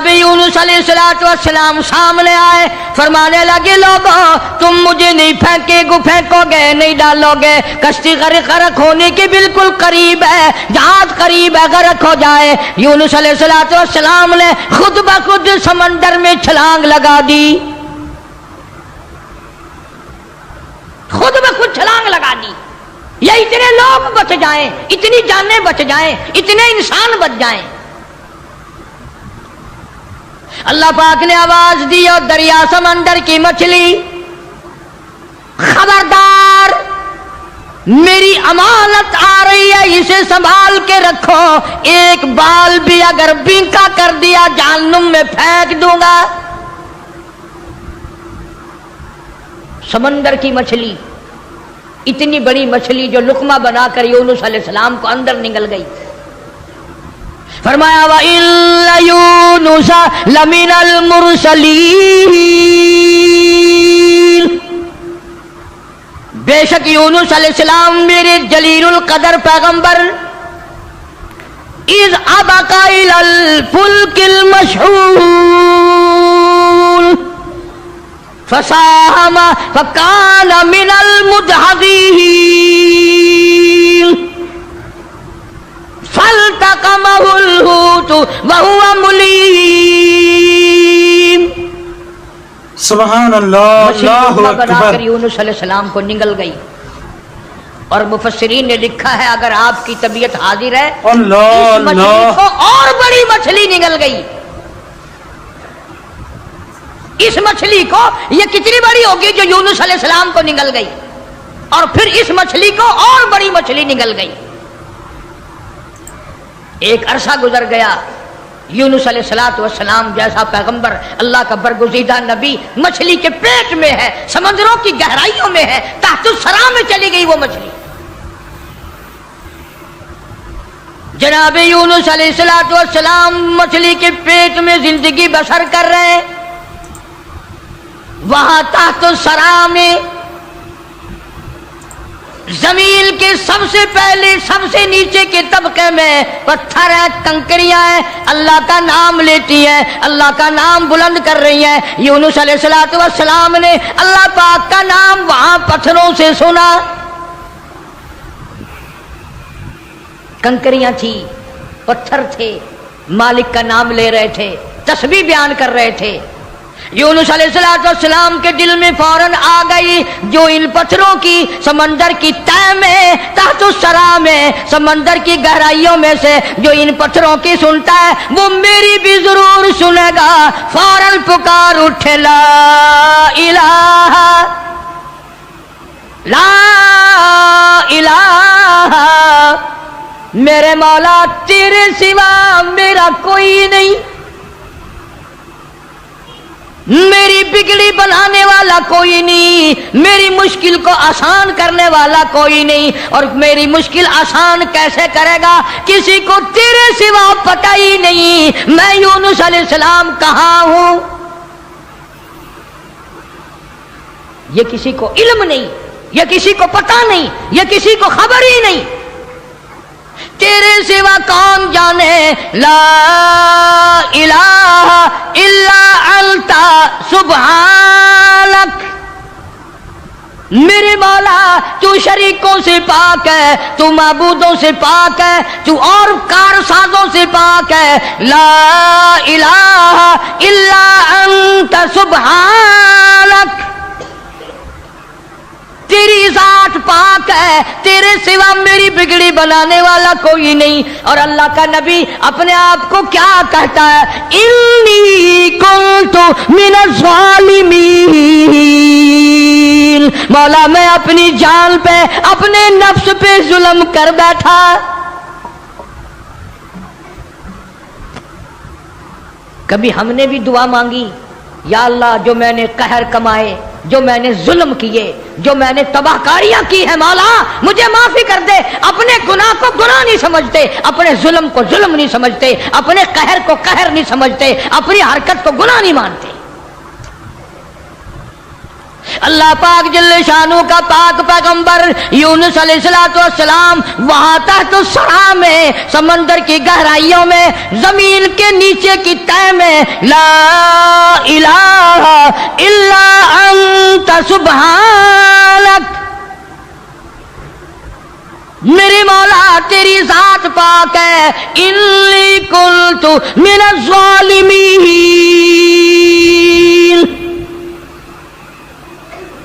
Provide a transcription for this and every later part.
जनाब यूनुस अलैहिस्सलाम सामने आए, फरमाने लगे लोगों तुम मुझे नहीं फेंकोगे, नहीं डालोगे, कश्ती गर्क होने के बिल्कुल करीब है, जहाज करीब है, गर्क हो जाए। यूनुस अलैहिस्सलाम ने खुद ब खुद समंदर में छलांग लगा दी, खुद ब खुद छलांग लगा दी। ये इतने लोग बच जाएं, इतनी जानें बच जाएं, इतने इंसान बच जाएं। अल्लाह पाक ने आवाज दी और दरिया समंदर की मछली, खबरदार मेरी अमानत आ रही है, इसे संभाल के रखो, एक बाल भी अगर बिंका कर दिया जहन्नुम में फेंक दूंगा। समंदर की मछली, इतनी बड़ी मछली जो लुकमा बनाकर यूनुस अलैहिस्सलाम को अंदर निगल गई। फरमाया व इन्ना यूनुस लमिनल मुरसलीन, बेशक यूनुस अलैहिस्सलाम मेरे जलीलुल कदर पैगंबर, इज़ अबका इलल फुल्किल मशहूल फसाहम फकान मिनल मुदहदीन फल्तकमहुल हूत वहुवा मुलीम। सुभान अल्लाह, अल्लाहु अकबर। यूनुस अलैहिस्सलाम को निगल गई। और मुफस्सिरीन ने लिखा है अगर आपकी तबीयत हाजिर है, अल्लाह इस मछली को और बड़ी मछली निगल गई। इस मछली को, ये कितनी बड़ी होगी जो यूनुस अलैहिस्सलाम को निगल गई, और फिर इस मछली को और बड़ी मछली निगल गई। एक अरसा गुजर गया, यूनुस अलैहिस्सलाम जैसा पैगंबर, अल्लाह का बरगुज़ीदा नबी मछली के पेट में है, समंदरों की गहराइयों में है, तहतुस सरा में चली गई वो मछली। जनाब यूनुस अलैहिस्सलाम मछली के पेट में जिंदगी बसर कर रहे हैं। वहां तहतुस सरा में जमीन के सबसे पहले सबसे नीचे के तबके में पत्थर है, कंकरियां हैं, अल्लाह का नाम लेती हैं, अल्लाह का नाम बुलंद कर रही हैं। यूनुस अलैहिस्सलाम ने अल्लाह पाक का नाम वहां पत्थरों से सुना। कंकरियां थी, पत्थर थे, मालिक का नाम ले रहे थे, तस्बीह बयान कर रहे थे। यूनुस अलैहिस्सलाम के दिल में फौरन आ गई, जो इन पत्थरों की समंदर की तह में, तहतुस सरा में, समंदर की गहराइयों में से जो इन पत्थरों की सुनता है, वो मेरी भी जरूर सुनेगा। फौरन पुकार उठे, ला इलाहा ला इलाहा, मेरे मौला तेरे सिवा मेरा कोई नहीं, मेरी बिगड़ी बनाने वाला कोई नहीं, मेरी मुश्किल को आसान करने वाला कोई नहीं। और मेरी मुश्किल आसान कैसे करेगा, किसी को तेरे सिवा पता ही नहीं मैं यूनुस अलैहिस्सलाम कहाँ हूं। ये किसी को इल्म नहीं, ये किसी को पता नहीं, ये किसी को खबर ही नहीं, तेरे सिवा कौन जाने। ला इलाहा इल्ला अंता सुब्हानक, मेरे मौला तू शरीकों से पाक है, तू माबूदों से पाक है, तू और कारसाजों से पाक है। ला इलाहा इल्ला अंता सुब्हानक, तेरी जात पाक है, तेरे सिवा मेरी बिगड़ी बनाने वाला कोई नहीं। और अल्लाह का नबी अपने आप को क्या कहता है, इन्नी कुन्तु मिनज़ ज़ालिमीन, मौला मैं अपनी जान पे, अपने नफ्स पे जुल्म कर बैठा। कभी हमने भी दुआ मांगी, या अल्लाह जो मैंने कहर कमाए, जो मैंने जुल्म किए, जो मैंने तबाहकारियां की है, मौला मुझे माफी कर दे। अपने गुनाह को गुनाह नहीं समझते, अपने जुल्म को जुल्म नहीं समझते, अपने कहर को कहर नहीं समझते, अपनी हरकत को गुनाह नहीं मानते। اللہ پاک جل شانو کا پاک پیغمبر یونس علیہ السلام وہاں تحت الثرى میں سمندر کی گہرائیوں میں زمین کے نیچے کی تہ میں لا الہ الا انت سبحانک، میرے مولا تیری ذات پاک ہے، انی کنت من الظالمین،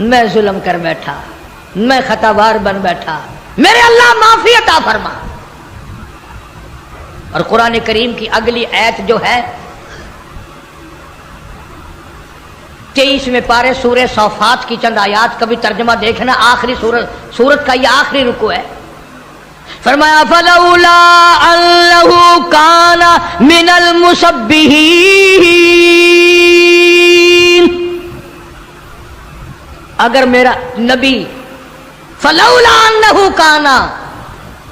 میں ظلم کر بیٹھا، میں خطا بار بن بیٹھا، میرے اللہ معافی عطا فرما۔ اور قرآن کریم کی اگلی آیت جو ہے 23ویں پارے سورہ صافات کی چند آیات کا بھی ترجمہ دیکھنا، آخری سورت کا یہ آخری رکوع ہے۔ فرمایا فلولا انہ کان من المسبحین، اگر میرا نبی فلولا انہ کان،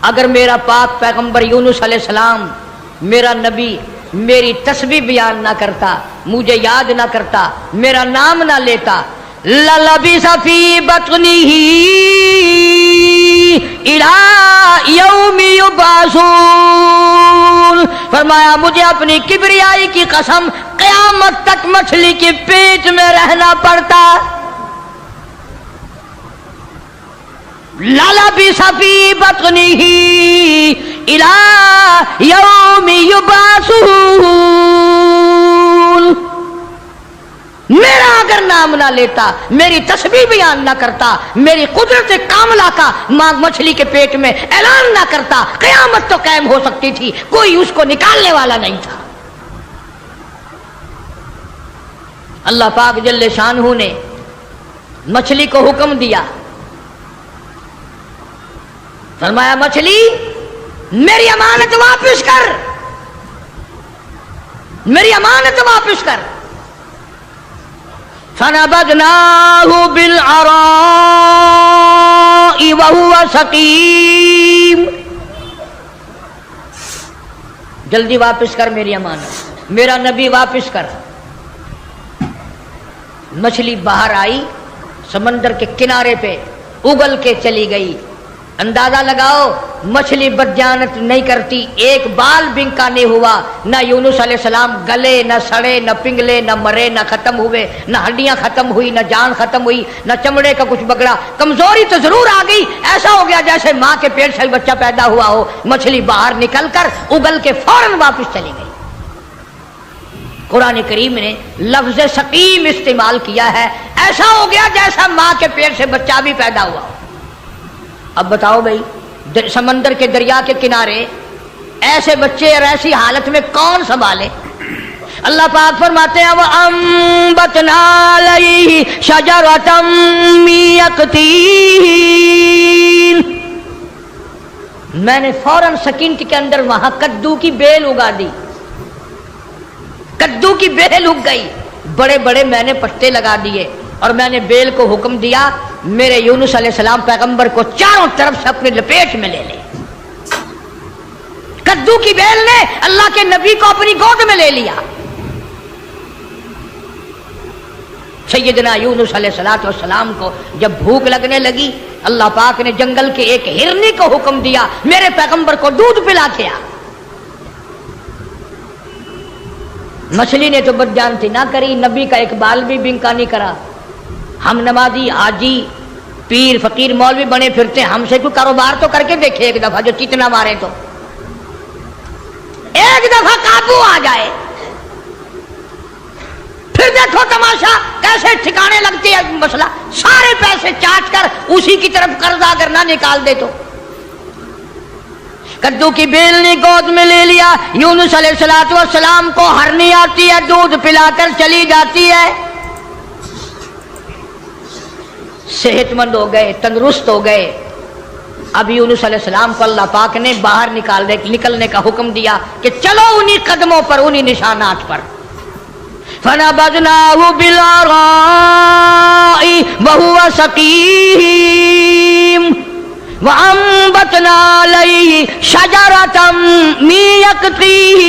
اگر میرا پاک پیغمبر یونس علیہ السلام میرا نبی میری تسبیح بیان نہ کرتا، مجھے یاد نہ کرتا، میرا نام نہ لیتا، للبث فی بطنہ الی یوم یبعثون، فرمایا مجھے اپنی کبریائی کی قسم قیامت تک مچھلی کے پیٹ میں رہنا پڑتا۔ للبث فی بطنہ الی یوم یبعثون، میرا اگر نام نہ لیتا، میری تسبیح بیان نہ کرتا، میری قدرت کاملہ کا مچھلی کے پیٹ میں اعلان نہ کرتا، قیامت تو قائم ہو سکتی تھی، کوئی اس کو نکالنے والا نہیں تھا۔ اللہ پاک جل شانہ نے مچھلی کو حکم دیا، فرمایا مچھلی میری امانت واپس کر، میری امانت واپس کر۔ فنبذناہ بالعراء وہو سقیم، جلدی واپس کر میری امانت، میرا نبی واپس کر۔ مچھلی باہر آئی، سمندر کے کنارے پہ اگل کے چلی گئی۔ اندازہ لگاؤ مچھلی بدجانت نہیں کرتی، ایک بال بنکا نہیں ہوا، نہ یونس علیہ السلام گلے، نہ سڑے، نہ پنگلے، نہ مرے، نہ ختم ہوئے، نہ ہڈیاں ختم ہوئی، نہ جان ختم ہوئی، نہ چمڑے کا کچھ بگڑا۔ کمزوری تو ضرور آ گئی، ایسا ہو گیا جیسے ماں کے پیٹ سے بچہ پیدا ہوا ہو۔ مچھلی باہر نکل کر اگل کے فوراً واپس چلی گئی۔ قرآن کریم نے لفظ سقیم استعمال کیا ہے، ایسا ہو گیا جیسا ماں کے پیٹ سے بچہ بھی پیدا ہوا ہو۔ اب بتاؤ بھائی، سمندر کے دریا کے کنارے ایسے بچے اور ایسی حالت میں کون سنبھالے؟ اللہ پاک فرماتے ہیں وَأَنبَتْنَا عَلَيْهِ شَجَرَةً مِّن يَقْطِينٍ، میں نے فوراً سیکنڈ کے اندر وہاں کدو کی بیل اگا دی، کدو کی بیل اگ گئی، بڑے بڑے میں نے پتے لگا دیے، اور میں نے بیل کو حکم دیا میرے یونس علیہ السلام پیغمبر کو چاروں طرف سے اپنے لپیٹ میں لے لے۔ کدو کی بیل نے اللہ کے نبی کو اپنی گود میں لے لیا۔ سیدنا یونس علیہ السلام کو جب بھوک لگنے لگی، اللہ پاک نے جنگل کے ایک ہرنی کو حکم دیا میرے پیغمبر کو دودھ پلا کے آ۔ مچھلی نے تو بدجانتی نہ کری، نبی کا ایک بال بھی بنکا نہیں کرا۔ ہم نمازی، حاجی، پیر، فقیر، مولوی بنے پھرتے، ہم سے کوئی کاروبار تو کر کے دیکھے ایک دفعہ، جو چتنا مارے تو ایک دفعہ قابو آ جائے، پھر دیکھو تماشا کیسے ٹھکانے لگتی ہے مسئلہ۔ سارے پیسے چاٹ کر اسی کی طرف قرضہ اگر نہ نکال دے تو۔ کدو کی بیل نے گود میں لے لیا، یونس علیہ السلام کو ہرنی آتی ہے، دودھ پلا کر چلی جاتی ہے، صحت مند ہو گئے، تندرست ہو گئے۔ اب یونس علیہ السلام کو اللہ پاک نے باہر نکلنے کا حکم دیا کہ چلو انہی قدموں پر، انہی نشانات پر۔ فَنَبَذْنَاهُ بِالْعَرَاءِ وَهُوَ سَقِيمٌ وَأَنبَتْنَا عَلَيْهِ شَجَرَةً مِّن يَقْطِينٍ،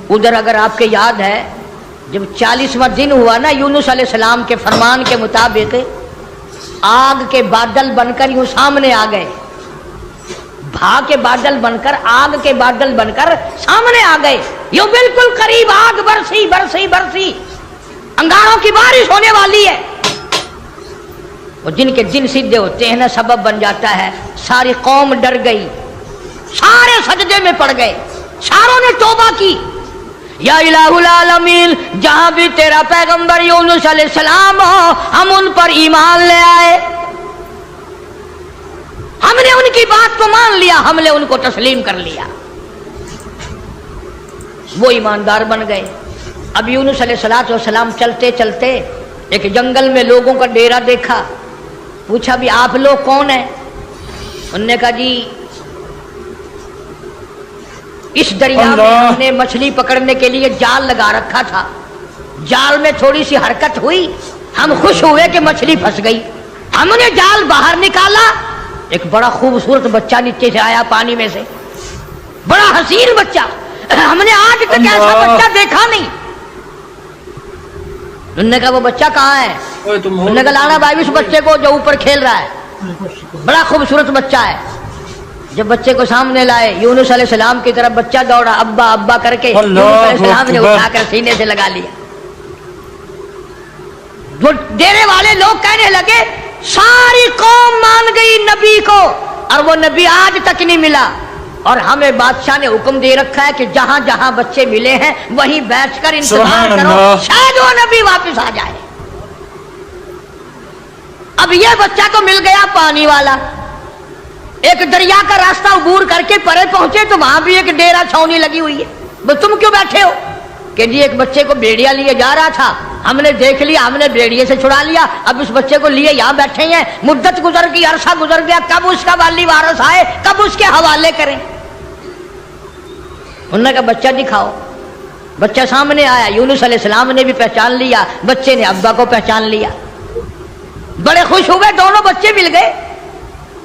उधर अगर आपके याद है जब 40वां दिन हुआ ना, यूनुस अलैहिस्सलाम के फरमान के मुताबिक आग के बादल बनकर यूं सामने आ गए, भाग के बादल बनकर, आग के बादल बनकर सामने आ गए, यूं बिल्कुल करीब आग बरसी बरसी बरसी, अंगारों की बारिश होने वाली है। और जिनके दिन सीधे होते हैं ना, सबब बन जाता है। सारी कौम डर गई, सारे सजदे में पड़ गए, सारों ने तौबा की, या इलाहुल आलमीन, जहां भी तेरा पैगंबर यूनुस अलैहिस्सलाम हो, हम उन पर ईमान ले आए, हमने उनकी बात को मान लिया, हमने उनको तस्लीम कर लिया। वो ईमानदार बन गए। अब यूनुस अलैहिस्सलाम चलते चलते एक जंगल में लोगों का डेरा देखा। पूछा भी आप लोग कौन है? उन्होंने कहा जी इस दरिया में हमने मछली पकड़ने के लिए जाल लगा रखा था, जाल में थोड़ी सी हरकत हुई, हम खुश हुए कि मछली फंस गई, हमने जाल बाहर निकाला, एक बड़ा खूबसूरत बच्चा नीचे से आया पानी में से, बड़ा हसीन बच्चा, हमने आज तक ऐसा बच्चा देखा नहीं। उन्होंने कहा वो बच्चा कहाँ है? उन्होंने कहा लाना भाई उस बच्चे को जो ऊपर खेल रहा है, बड़ा खूबसूरत बच्चा है। जब बच्चे को सामने लाए, यूनुस अलैहिस्सलाम की तरफ बच्चा दौड़ा, अब्बा अब्बा करके यूनुस अलैहिस्सलाम ने उठाकर सीने से लगा लिया। वो डेरे वाले लोग कहने लगे सारी कौम मान गई नबी को, और वो नबी आज तक नहीं मिला, और हमें बादशाह ने हुक्म दे रखा है कि जहां जहां बच्चे मिले हैं वहीं बैठकर इंतजार करो, शायद वो नबी वापस आ जाए। अब ये बच्चा तो मिल गया पानी वाला, एक दरिया का रास्ता अबूर करके परे पहुंचे तो वहां भी एक डेरा छावनी लगी हुई है। बस तुम क्यों बैठे हो? कि जी एक बच्चे को भेड़िया लिए जा रहा था, हमने देख लिया, हमने भेड़िए से छुड़ा लिया, अब इस बच्चे को लिए यहाँ बैठे हैं, मुद्दत गुजर गई, अरसा गुजर गया, कब उसका वाली वारस आए, कब उसके हवाले करें। उन्होंने कहा बच्चा दिखाओ। बच्चा सामने आया, यूनुस अलैहिस्सलाम ने भी पहचान लिया, बच्चे ने अब्बा को पहचान लिया, बड़े खुश हुए, दोनों बच्चे मिल गए।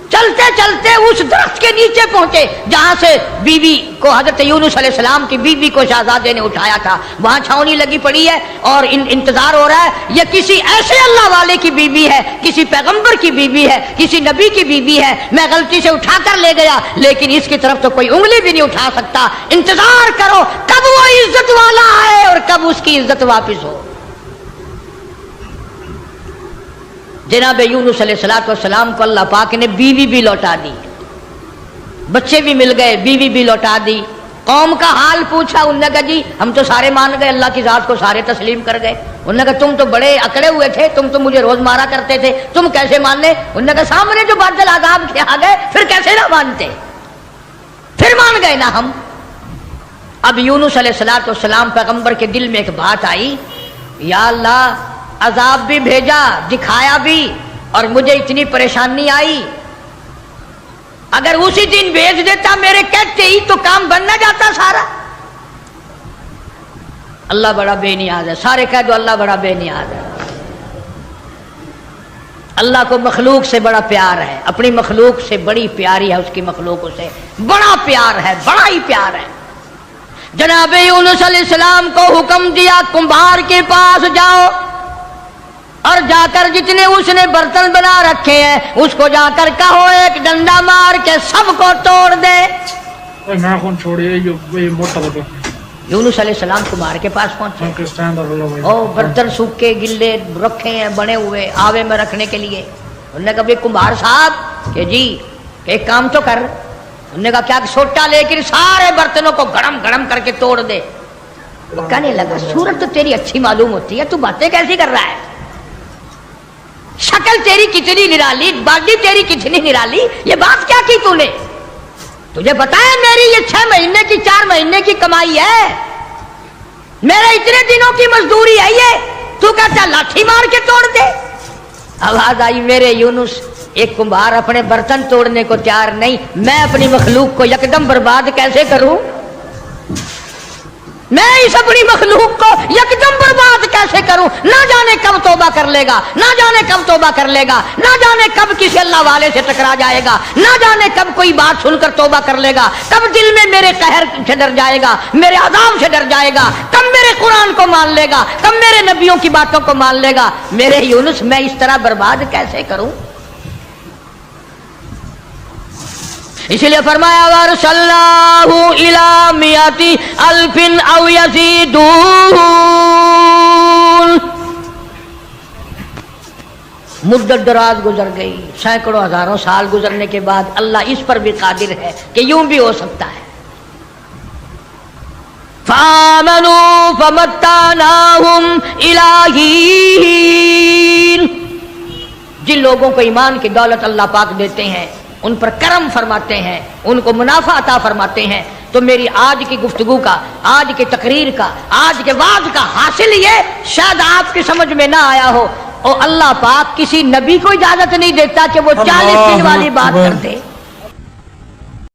चलते चलते उस दरख्त के नीचे पहुंचे जहां से बीवी को, हजरत यूनुस अलैहिस्सलाम की बीवी को शहजादे ने उठाया था। वहां छावनी लगी पड़ी है और इंतजार हो रहा है, ये किसी ऐसे अल्लाह वाले की बीवी है, किसी पैगंबर की बीवी है, किसी नबी की बीवी है, मैं गलती से उठाकर ले गया, लेकिन इसकी तरफ तो कोई उंगली भी नहीं उठा सकता। इंतजार करो कब वो इज्जत वाला आए और कब उसकी इज्जत वापिस हो। जनाब यूनुस अलैहिस्सलाम को अल्लाह पाक ने बीवी भी लौटा दी, बच्चे भी मिल गए, बीवी भी लौटा दी। कौम का हाल पूछा, उन्होंने कहा जी हम तो सारे मान गए, अल्लाह की जात को सारे तस्लीम कर गए। उन्होंने कहा तुम तो बड़े अकड़े हुए थे, तुम तो मुझे रोज मारा करते थे, तुम कैसे मानने? उन्होंने कहा सामने जो बादल आजाब के आ गए, फिर कैसे ना मानते, फिर मान गए ना हम। अब यूनुस अलैहिस्सलाम पैगंबर के दिल में एक बात आई, या अल्लाह अजाब भी भेजा, दिखाया भी, और मुझे इतनी परेशानी आई, अगर उसी दिन भेज देता मेरे कहते ही तो काम बन ना जाता सारा। अल्लाह बड़ा बेनियाज है, सारे कह दो अल्लाह बड़ा बेनियाज है। अल्लाह को मखलूक से बड़ा प्यार है, अपनी मखलूक से बड़ी प्यारी है, उसकी मखलूक से बड़ा प्यार है, बड़ा ही प्यार है। जनाब यूनुस अलैहिस्सलाम को हुक्म दिया कुम्हार के पास जाओ और जाकर जितने उसने बर्तन बना रखे हैं उसको जाकर कहो एक डंडा मार के सबको तोड़ दे। यूनुस अलैहिस्सलाम कुम्हार के पास पहुंचे, ओ बर्तन सूखे गिल्ले रखे हैं बने हुए आवे में रखने के लिए। उन्होंने कहा कुम्हार साहब के जी एक काम तो कर। उन्होंने कहा क्या? छोटा लेकर सारे बर्तनों को गरम गरम करके तोड़ दे। वो कहने लगा सूरत तो तेरी अच्छी मालूम होती है, तू बातें कैसी कर रहा है, शक्ल तेरी कितनी निराली, बॉडी तेरी कितनी निराली, ये बात क्या की तूने? तुझे पता है मेरी ये 6 महीने की 4 महीने की कमाई है, मेरे इतने दिनों की मजदूरी है ये, तू कहता लाठी मार के तोड़ दे। आवाज आई मेरे यूनुस, एक कुम्हार अपने बर्तन तोड़ने को तैयार नहीं, मैं अपनी मखलूक को यकदम बर्बाद कैसे करूं? मैं इस अपनी मखलूक को यकदम बर्बाद कैसे करूं? ना जाने कब तौबा कर लेगा, ना जाने कब तौबा कर लेगा, ना जाने कब किसी अल्लाह वाले से टकरा जाएगा, ना जाने कब कोई बात सुनकर तौबा कर लेगा, कब दिल में मेरे कहर से डर जाएगा, मेरे अज़ाब से डर जाएगा, कब मेरे कुरान को मान लेगा, कब मेरे नबियों की बातों को मान लेगा। मेरे यूनुस मैं इस तरह बर्बाद कैसे करूं? इसलिए फरमाया वरसल्लाहु इला मियाति अल्फिन औ यज़ीदून। मुद्दत दराज गुजर गई, सैकड़ों हजारों साल गुजरने के बाद अल्लाह इस पर भी कादिर है कि यूं भी हो सकता है। फामनू फमत्तानाहुम इला हीन। जिन लोगों को ईमान की दौलत अल्लाह पाक देते हैं, उन पर करम फरमाते हैं, उनको मुनाफा अता फरमाते हैं। तो मेरी आज की गुफ्तगू का, आज की तकरीर का, आज के वाज का हासिल ये शायद आपकी समझ में ना आया हो, और अल्लाह पाक किसी नबी को इजाजत नहीं देता कि वो 40 दिन वाली बात कर दे।